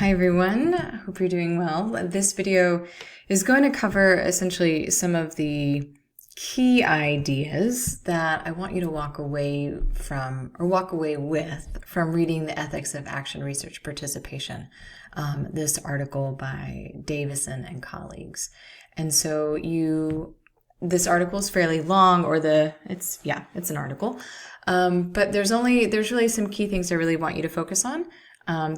Hi everyone, hope you're doing well. This video is going to cover essentially some of the key ideas that I want you to walk away with from reading The Ethics of Action Research Participation, this article by Davison and colleagues. And so this article is fairly long, it's an article, but there's really some key things I really want you to focus on.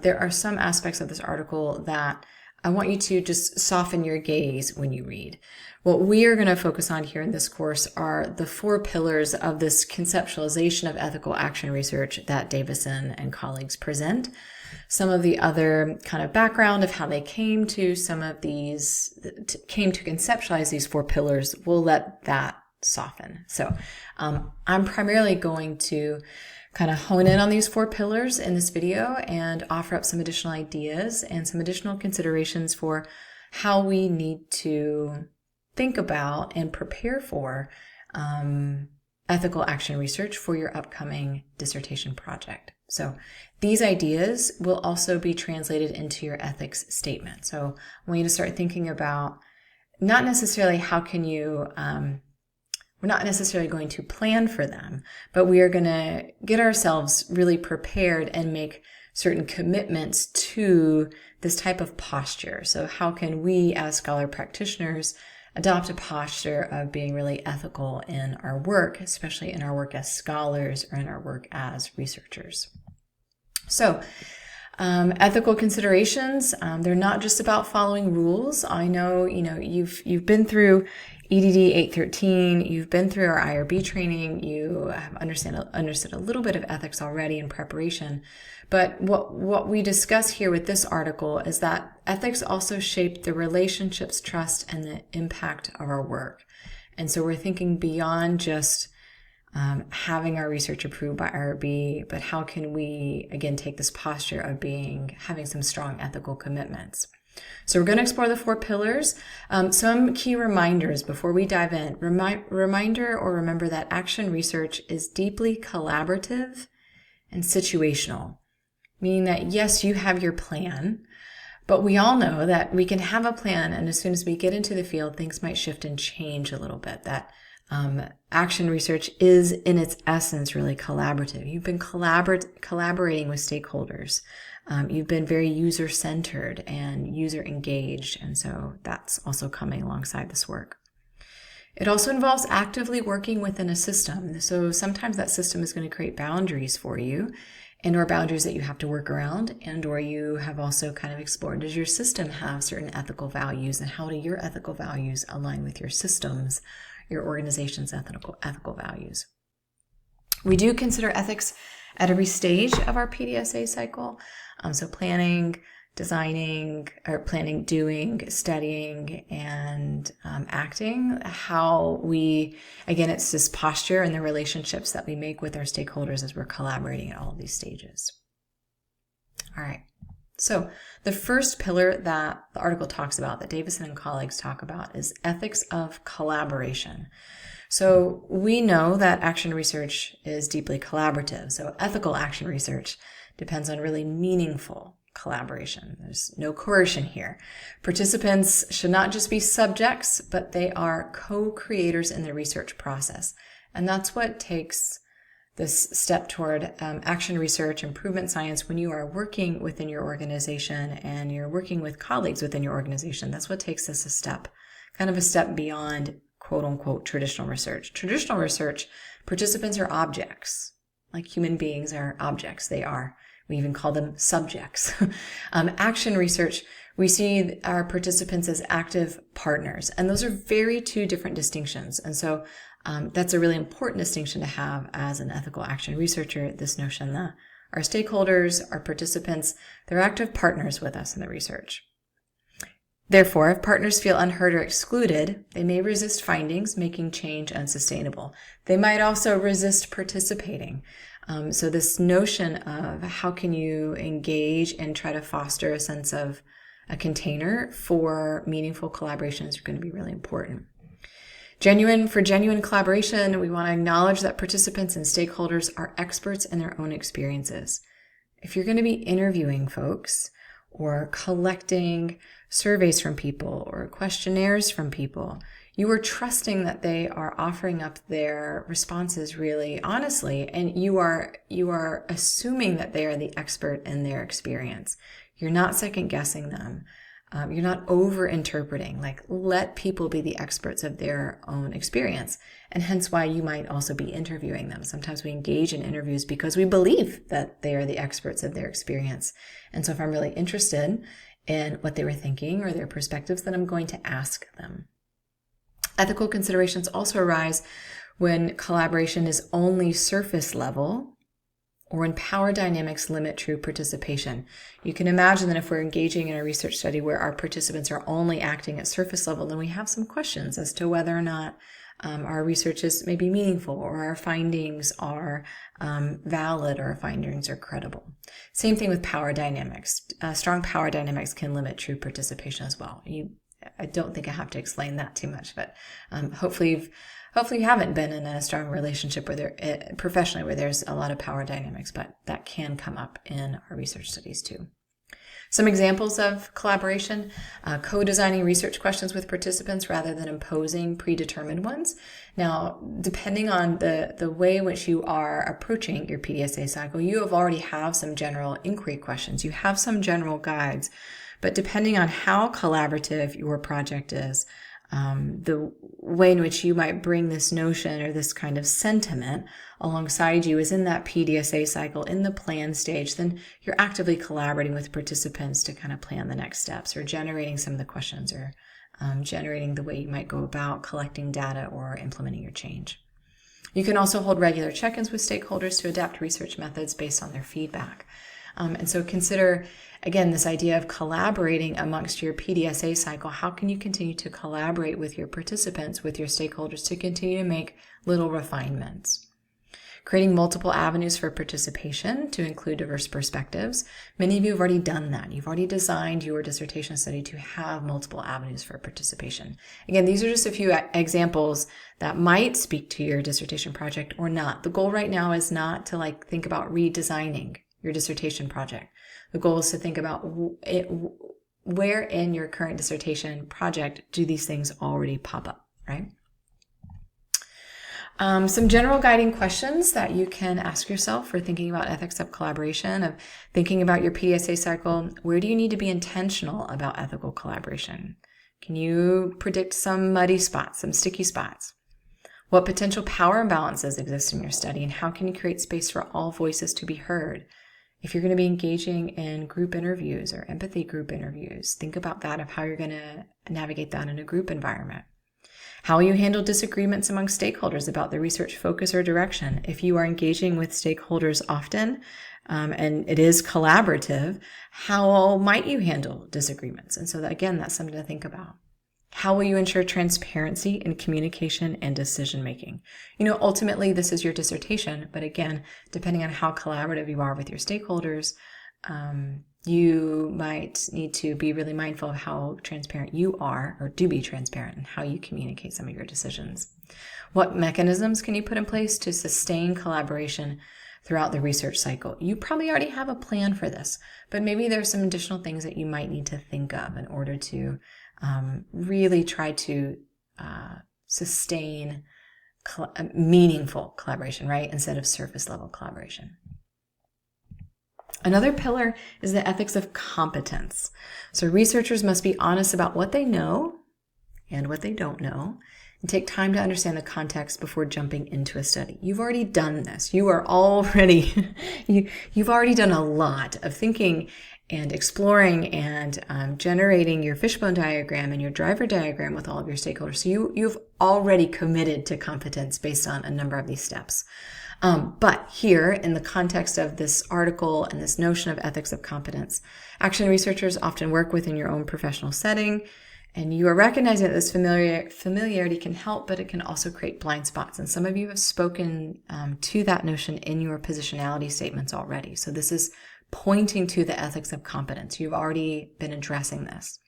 There are some aspects of this article that I want you to just soften your gaze when you read. What we are going to focus on here in this course are the 4 pillars of this conceptualization of ethical action research that Davison and colleagues present. Some of the other kind of background of how they came to conceptualize these 4 pillars, we'll let that soften. So I'm primarily going to kind of hone in on these 4 pillars in this video and offer up some additional ideas and some additional considerations for how we need to think about and prepare for ethical action research for your upcoming dissertation project. So these ideas will also be translated into your ethics statement. So I want you to start thinking about not necessarily we're not necessarily going to plan for them, but we are going to get ourselves really prepared and make certain commitments to this type of posture. So how can we as scholar practitioners adopt a posture of being really ethical in our work, especially in our work as scholars or in our work as researchers? So ethical considerations, they're not just about following rules. I know, you've been through EDD 813, you've been through our IRB training, you have understood a little bit of ethics already in preparation. But what we discuss here with this article is that ethics also shape the relationships, trust, and the impact of our work. And so we're thinking beyond just having our research approved by IRB, but how can we, again, take this posture of having some strong ethical commitments. So we're going to explore the 4 pillars. Some key reminders before we dive in. Remember that action research is deeply collaborative and situational, meaning that yes, you have your plan, but we all know that we can have a plan, and as soon as we get into the field, things might shift and change a little bit. That action research is in its essence really collaborative. You've been collaborating with stakeholders. You've been very user-centered and user-engaged, and so that's also coming alongside this work. It also involves actively working within a system. So sometimes that system is going to create boundaries for you and/or boundaries that you have to work around, and/or you have also kind of explored, does your system have certain ethical values, and how do your ethical values align with your system's, your organization's ethical values? We do consider ethics at every stage of our PDSA cycle. So planning, designing, doing, studying, and acting. It's this posture and the relationships that we make with our stakeholders as we're collaborating at all of these stages. All right. So the first pillar that the article talks about, that Davison and colleagues talk about, is ethics of collaboration. So we know that action research is deeply collaborative. So ethical action research depends on really meaningful collaboration. There's no coercion here. Participants should not just be subjects, but they are co-creators in the research process. And that's what takes this step toward action research, improvement science, when you are working within your organization and you're working with colleagues within your organization. That's what takes this a step beyond quote unquote traditional research. Traditional research, participants are objects, like human beings are objects. We even call them subjects. Action research, we see our participants as active partners, and those are very 2 different distinctions. And so that's a really important distinction to have as an ethical action researcher, this notion that our stakeholders, our participants, they're active partners with us in the research. Therefore, if partners feel unheard or excluded, they may resist findings, making change unsustainable. They might also resist participating. So this notion of how can you engage and try to foster a sense of a container for meaningful collaboration is going to be really important. For genuine collaboration, we want to acknowledge that participants and stakeholders are experts in their own experiences. If you're going to be interviewing folks or collecting surveys from people or questionnaires from people. You are trusting that they are offering up their responses really honestly, and you are assuming that they are the expert in their experience. You're not second guessing them. You're not over interpreting. Like, let people be the experts of their own experience, and hence why you might also be interviewing them. Sometimes we engage in interviews because we believe that they are the experts of their experience. And so if I'm really interested in what they were thinking or their perspectives, then I'm going to ask them. Ethical considerations also arise when collaboration is only surface level or when power dynamics limit true participation. You can imagine that if we're engaging in a research study where our participants are only acting at surface level, then we have some questions as to whether or not our research is maybe meaningful, or our findings are valid, or our findings are credible. Same thing with power dynamics. Strong power dynamics can limit true participation as well. I don't think I have to explain that too much, but hopefully you haven't been in a strong relationship professionally where there's a lot of power dynamics, but that can come up in our research studies too. Some examples of collaboration: co-designing research questions with participants rather than imposing predetermined ones. Now, depending on the way in which you are approaching your PDSA cycle, you already have some general inquiry questions. You have some general guides. But depending on how collaborative your project is, the way in which you might bring this notion or this kind of sentiment alongside you is in that PDSA cycle, in the plan stage, then you're actively collaborating with participants to kind of plan the next steps, or generating some of the questions, or generating the way you might go about collecting data or implementing your change. You can also hold regular check-ins with stakeholders to adapt research methods based on their feedback. And so consider, again, this idea of collaborating amongst your PDSA cycle. How can you continue to collaborate with your participants, with your stakeholders, to continue to make little refinements? Creating multiple avenues for participation to include diverse perspectives. Many of you have already done that. You've already designed your dissertation study to have multiple avenues for participation. Again, these are just a few examples that might speak to your dissertation project or not. The goal right now is not to think about redesigning your dissertation project. The goal is to think about where in your current dissertation project do these things already pop up, right? Some general guiding questions that you can ask yourself for thinking about ethics of collaboration, of thinking about your PDSA cycle. Where do you need to be intentional about ethical collaboration? Can you predict some muddy spots, some sticky spots? What potential power imbalances exist in your study, and how can you create space for all voices to be heard? If you're going to be engaging in group interviews or empathy group interviews, think about that, of how you're going to navigate that in a group environment. How will you handle disagreements among stakeholders about the research focus or direction? If you are engaging with stakeholders often, and it is collaborative, how might you handle disagreements? And so that's something to think about. How will you ensure transparency in communication and decision-making? Ultimately, this is your dissertation, but again, depending on how collaborative you are with your stakeholders, you might need to be really mindful of how transparent you are, or do be transparent in how you communicate some of your decisions. What mechanisms can you put in place to sustain collaboration throughout the research cycle? You probably already have a plan for this, but maybe there's some additional things that you might need to think of in order to really try to sustain meaningful collaboration, right? Instead of surface level collaboration. Another pillar is the ethics of competence. So researchers must be honest about what they know and what they don't know, and take time to understand the context before jumping into a study. You've already done this. You've already done a lot of thinking and exploring and generating your fishbone diagram and your driver diagram with all of your stakeholders. So you've already committed to competence based on a number of these steps. But here, in the context of this article and this notion of ethics of competence, action researchers often work within your own professional setting, and you are recognizing that this familiarity can help, but it can also create blind spots. And some of you have spoken to that notion in your positionality statements already. So this is pointing to the ethics of competence. You've already been addressing this.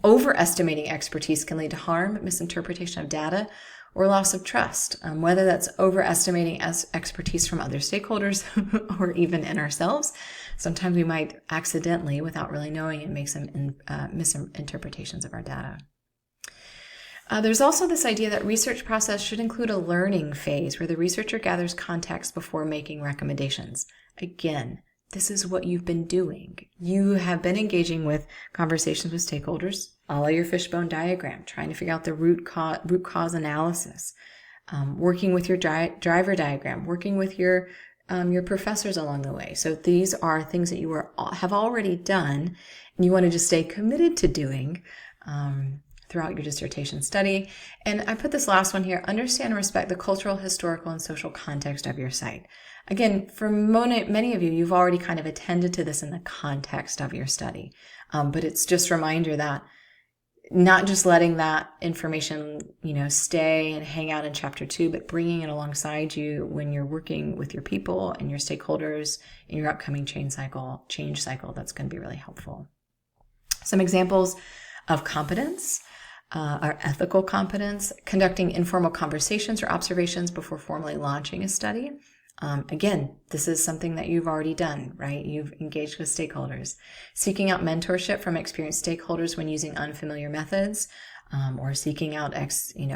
Overestimating expertise can lead to harm, misinterpretation of data, or loss of trust, whether that's overestimating expertise from other stakeholders or even in ourselves. Sometimes we might accidentally, without really knowing it, make some misinterpretations of our data. There's also this idea that research process should include a learning phase where the researcher gathers context before making recommendations. Again, this is what you've been doing. You have been engaging with conversations with stakeholders, all your fishbone diagram, trying to figure out the root cause analysis, working with your driver diagram, working with your professors along the way. So these are things that you have already done, and you want to just stay committed to doing throughout your dissertation study. And I put this last one here: understand and respect the cultural, historical, and social context of your site. Again, for many of you, you've already kind of attended to this in the context of your study, but it's just a reminder that not just letting that information, stay and hang out in chapter 2, but bringing it alongside you when you're working with your people and your stakeholders in your upcoming change cycle. That's going to be really helpful. Some examples of competence are ethical competence, conducting informal conversations or observations before formally launching a study. Again, this is something that you've already done, right? You've engaged with stakeholders. Seeking out mentorship from experienced stakeholders when using unfamiliar methods, or seeking out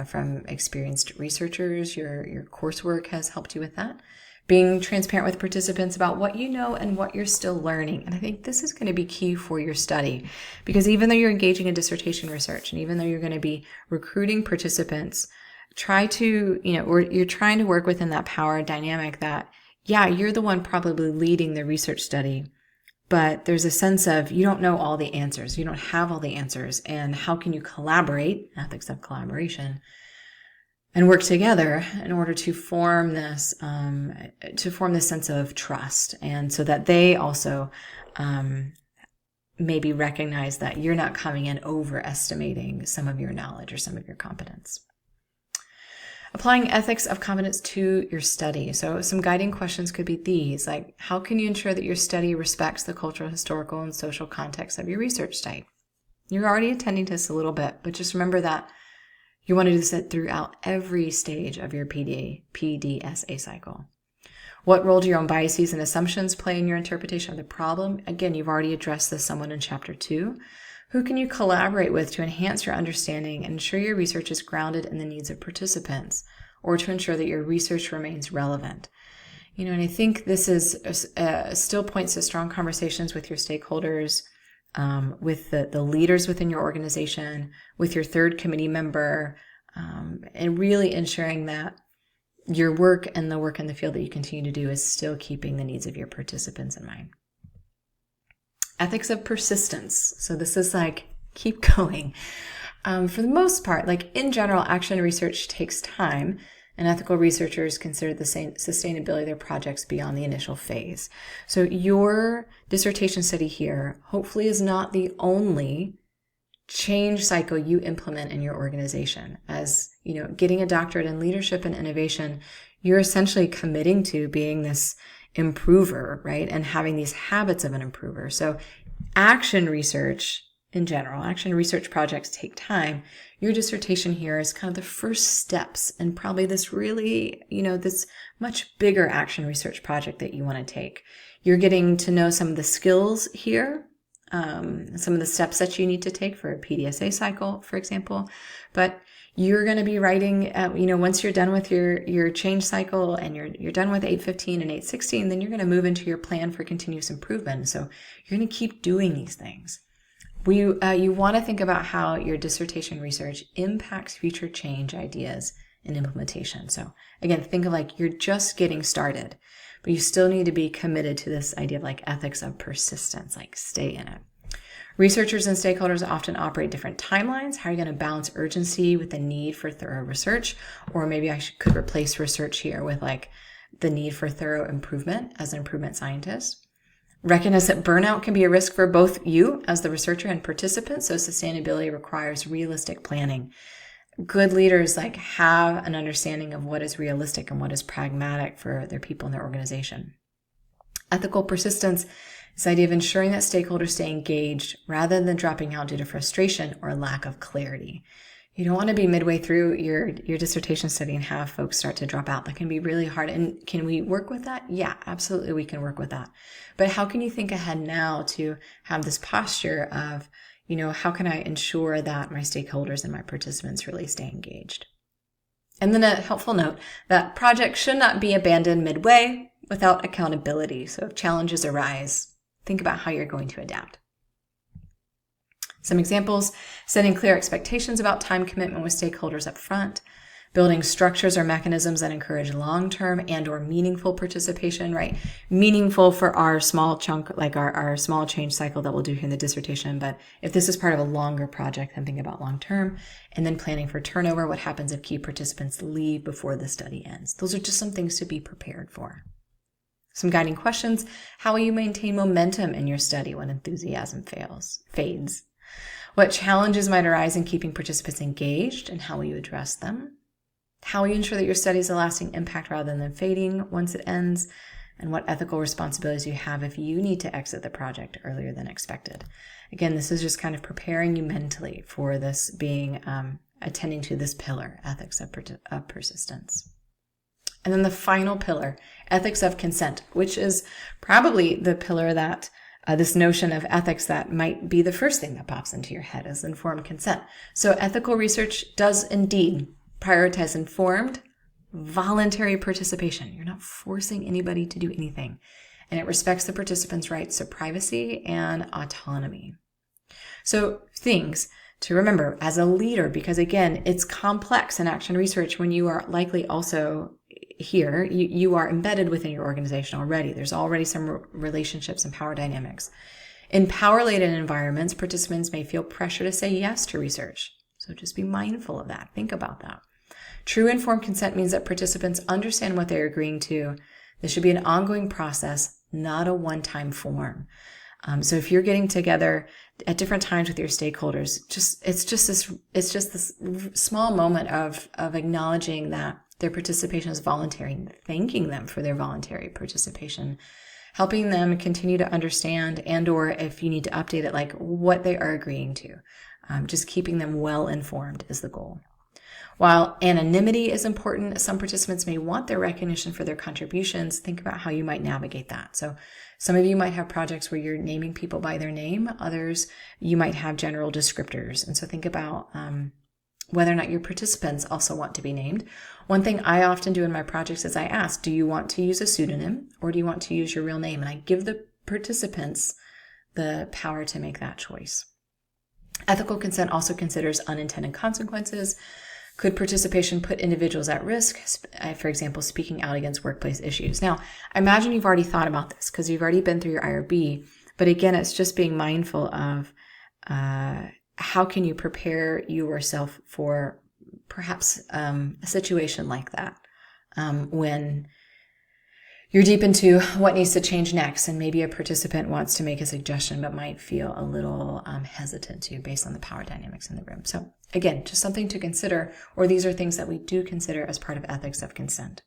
from experienced researchers. Your coursework has helped you with that. Being transparent with participants about what you know and what you're still learning. And I think this is going to be key for your study, because even though you're engaging in dissertation research, and even though you're going to be recruiting participants, try to, or you're trying to work within that power dynamic that, you're the one probably leading the research study, but there's a sense of you don't know all the answers. You don't have all the answers. And how can you collaborate, ethics of collaboration, and work together in order to form this sense of trust, and so that they also maybe recognize that you're not coming in overestimating some of your knowledge or some of your competence. Applying ethics of competence to your study. So some guiding questions could be these, like, how can you ensure that your study respects the cultural, historical, and social context of your research site? You're already attending to this a little bit, but just remember that you want to do this throughout every stage of your PDSA cycle. What role do your own biases and assumptions play in your interpretation of the problem? Again, you've already addressed this somewhat in chapter 2. Who can you collaborate with to enhance your understanding and ensure your research is grounded in the needs of participants, or to ensure that your research remains relevant? And I think this is still points to strong conversations with your stakeholders, with the leaders within your organization, with your third committee member, and really ensuring that your work and the work in the field that you continue to do is still keeping the needs of your participants in mind. Ethics of persistence. So this is like, keep going. For the most part, in general, action research takes time, and ethical researchers consider the sustainability of their projects beyond the initial phase. So your dissertation study here hopefully is not the only change cycle you implement in your organization. As getting a doctorate in leadership and innovation, you're essentially committing to being this improver, right? And having these habits of an improver. So action research in general, action research projects take time. Your dissertation here is kind of the first steps in probably this really, this much bigger action research project that you want to take. You're getting to know some of the skills here, some of the steps that you need to take for a PDSA cycle, for example, but you're going to be writing, once you're done with your change cycle and you're done with 815 and 816, then you're going to move into your plan for continuous improvement. So you're going to keep doing these things. You want to think about how your dissertation research impacts future change ideas and implementation. So again, think of you're just getting started, but you still need to be committed to this idea of ethics of persistence, stay in it. Researchers and stakeholders often operate different timelines. How are you going to balance urgency with the need for thorough research? Or maybe I could replace research here with the need for thorough improvement as an improvement scientist. Recognize that burnout can be a risk for both you as the researcher and participants. So sustainability requires realistic planning. Good leaders have an understanding of what is realistic and what is pragmatic for their people and their organization. Ethical persistence, this idea of ensuring that stakeholders stay engaged rather than dropping out due to frustration or lack of clarity. You don't want to be midway through your dissertation study and have folks start to drop out. That can be really hard. And can we work with that? Yeah, absolutely, we can work with that. But how can you think ahead now to have this posture of, how can I ensure that my stakeholders and my participants really stay engaged? And then a helpful note that projects should not be abandoned midway without accountability. So if challenges arise, think about how you're going to adapt. Some examples: setting clear expectations about time commitment with stakeholders up front, building structures or mechanisms that encourage long-term and or meaningful participation, right? Meaningful for our small chunk, like our small change cycle that we'll do here in the dissertation. But if this is part of a longer project, then think about long-term. And then planning for turnover. What happens if key participants leave before the study ends? Those are just some things to be prepared for. Some guiding questions: how will you maintain momentum in your study when enthusiasm fades? What challenges might arise in keeping participants engaged, and how will you address them? How will you ensure that your study is a lasting impact rather than fading once it ends? And what ethical responsibilities you have if you need to exit the project earlier than expected? Again, this is just kind of preparing you mentally for this being, attending to this pillar, ethics of persistence. And then the final pillar, ethics of consent, which is probably the pillar that this notion of ethics that might be the first thing that pops into your head is informed consent. So ethical research does indeed prioritize informed, voluntary participation. You're not forcing anybody to do anything. And it respects the participants' rights to privacy and autonomy. So things to remember as a leader, because again, it's complex in action research when you are likely also here, you are embedded within your organization already. There's already some relationships and power dynamics. In power-laden environments, participants may feel pressure to say yes to research. So just be mindful of that. Think about that. True informed consent means that participants understand what they're agreeing to. This should be an ongoing process, not a one-time form. So if you're getting together at different times with your stakeholders, it's just this small moment of acknowledging that their participation is voluntary, and thanking them for their voluntary participation, helping them continue to understand, and or if you need to update it, like what they are agreeing to. Just keeping them well informed is the goal. While anonymity is important, some participants may want their recognition for their contributions. Think about how you might navigate that. So some of you might have projects where you're naming people by their name. Others, you might have general descriptors. And so think about whether or not your participants also want to be named. One thing I often do in my projects is I ask, do you want to use a pseudonym or do you want to use your real name? And I give the participants the power to make that choice. Ethical consent also considers unintended consequences. Could participation put individuals at risk? For example, speaking out against workplace issues. Now, I imagine you've already thought about this because you've already been through your IRB, but again, it's just being mindful of how can you prepare yourself for perhaps a situation like that when you're deep into what needs to change next, and maybe a participant wants to make a suggestion but might feel a little hesitant to based on the power dynamics in the room. So again, just something to consider, or these are things that we do consider as part of ethics of consent.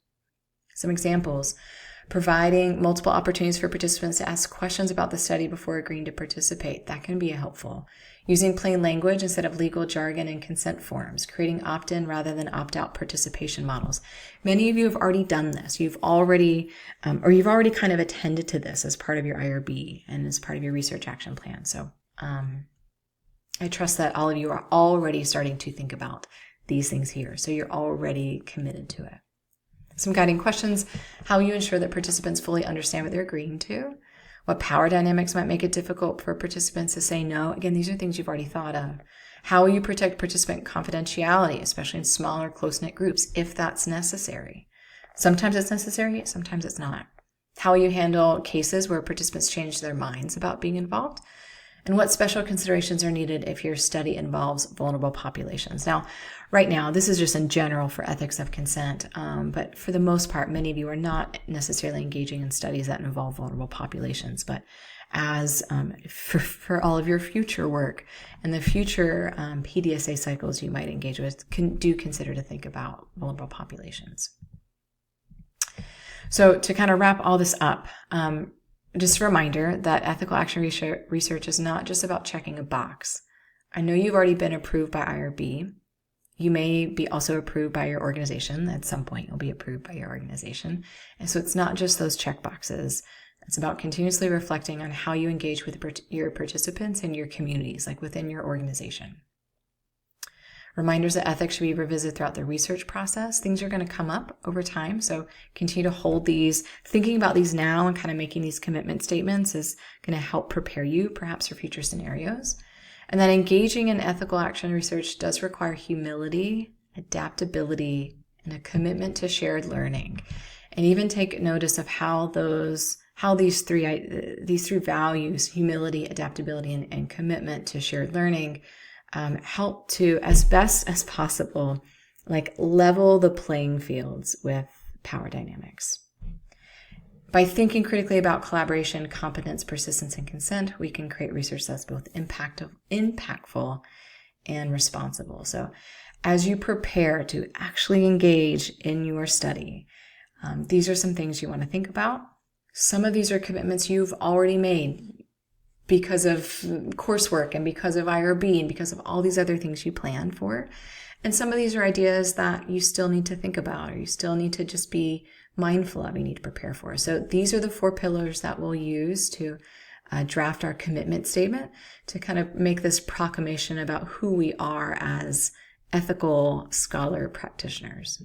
Some examples: providing multiple opportunities for participants to ask questions about the study before agreeing to participate. That can be helpful. Using plain language instead of legal jargon and consent forms. Creating opt-in rather than opt-out participation models. Many of you have already done this. You've already kind of attended to this as part of your IRB and as part of your research action plan. So I trust that all of you are already starting to think about these things here. So you're already committed to it. Some guiding questions: how you ensure that participants fully understand what they're agreeing to, what power dynamics might make it difficult for participants to say no. Again, these are things you've already thought of. How will you protect participant confidentiality, especially in smaller, close-knit groups, if that's necessary? Sometimes it's necessary, sometimes it's not. How will you handle cases where participants change their minds about being involved? And what special considerations are needed if your study involves vulnerable populations? Now, right now, this is just in general for ethics of consent, but for the most part, many of you are not necessarily engaging in studies that involve vulnerable populations. But as for all of your future work and the future PDSA cycles you might engage with, do consider to think about vulnerable populations. So to kind of wrap all this up, just a reminder that ethical action research is not just about checking a box. I know you've already been approved by IRB. you may be also approved by your organization. At some point, you'll be approved by your organization. And so it's not just those check boxes. It's about continuously reflecting on how you engage with your participants and your communities, like within your organization. Reminders that ethics should be revisited throughout the research process. Things are going to come up over time, so continue to hold these. Thinking about these now and kind of making these commitment statements is going to help prepare you perhaps for future scenarios. And that engaging in ethical action research does require humility, adaptability, and a commitment to shared learning. And even take notice of how these three values, humility, adaptability, and commitment to shared learning, help to, as best as possible, like level the playing fields with power dynamics. By thinking critically about collaboration, competence, persistence, and consent, we can create research that's both impactful and responsible. So as you prepare to actually engage in your study, these are some things you want to think about. Some of these are commitments you've already made because of coursework and because of IRB and because of all these other things you planned for. And some of these are ideas that you still need to think about, or you still need to just be mindful of, you need to prepare for. So these are the 4 pillars that we'll use to draft our commitment statement, to kind of make this proclamation about who we are as ethical scholar practitioners.